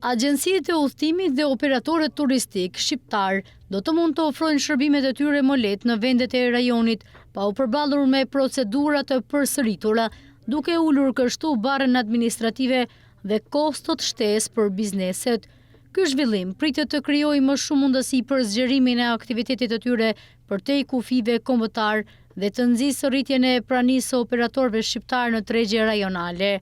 Agjencitë e udhëtimit dhe operatorët turistik shqiptar do të mund të ofrojnë shërbimet e tyre më lehtë në vendet e rajonit, pa u përballur me procedura të përsëritura, duke ulur kështu barrën administrative dhe kostot shtesë për bizneset. Ky zhvillim pritet të krijojë më shumë mundësi për zgjerimin e aktivitetit të tyre përtej kufive kombëtar dhe të nxjisë rritjen e pranisë së operatorëve shqiptar në tregje rajonale.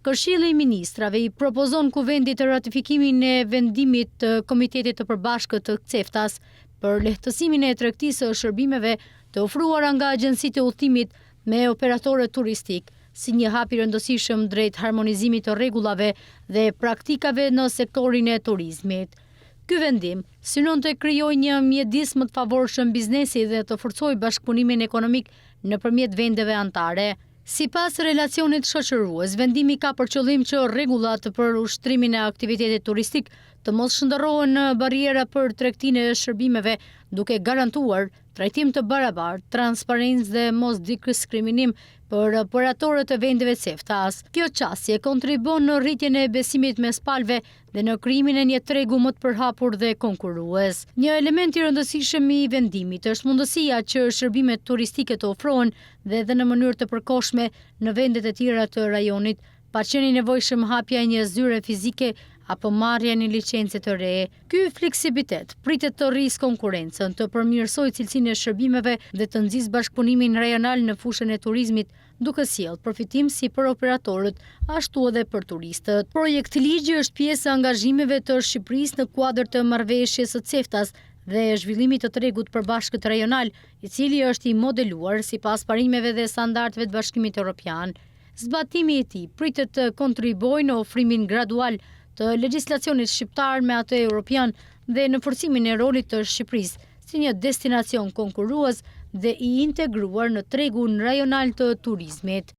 Këshilli i Ministrave i propozon Kuvendit të ratifikimin e vendimit të Komitetit të Përbashkët të CEFTA-s për lehtësimin e tregtisë së shërbimeve të ofruara nga agjencitë e udhëtimit me operatorët turistik, si një hap i rëndësishëm drejt harmonizimit të rregullave dhe praktikave në sektorin e turizmit. Ky vendim synon të krijojë një mjedis më të favorshëm biznesi dhe të forcojë bashkëpunimin ekonomik nëpërmjet vendeve anëtare. Sipas relacionit shoqërues, vendimi ka për qëllim që rregullat për ushtrimin e aktivitetit turistik të mos shndërrohen në barriera për tregtinë e shërbimeve, duke garantuar trajtim të barabartë, transparencë dhe mos diskriminim për operatorët e vendeve CEFTA-s. Kjo çështje kontribon në rritjen e besimit mes palëve dhe në krijimin e një tregu më të përhapur dhe konkurrues. Një element i rëndësishëm i vendimit është mundësia që shërbimet turistike të ofrohen dhe në mënyrë të përkohshme në vendet e tjera të rajonit, pa qenë i nevojshëm hapja e një zyre fizike apo marrja një licence të re. Ky fleksibilitet pritet të rrisë konkurrencën, të përmirësojë cilësinë e shërbimeve dhe të nxjisë bashkëpunimin rajonal në fushën e turizmit, duke sjellë përfitim si për operatorët, ashtu edhe për turistët. Projekti ligji është pjesë e angazhimeve të Shqipërisë në kuadër të marrëveshjes së CEFTA-s dhe zhvillimit të tregut përbashkët rajonal, i cili është i modeluar sipas parimeve dhe standardeve të Bashkimit Evropian. Zbatimi i tij pritet të kontribuojë në ofrimin gradual të legjislacionit shqiptar me atë evropian dhe në forcimin e rolit të Shqipërisë si një destinacion konkurrues dhe i integruar në tregun rajonal të turizmit.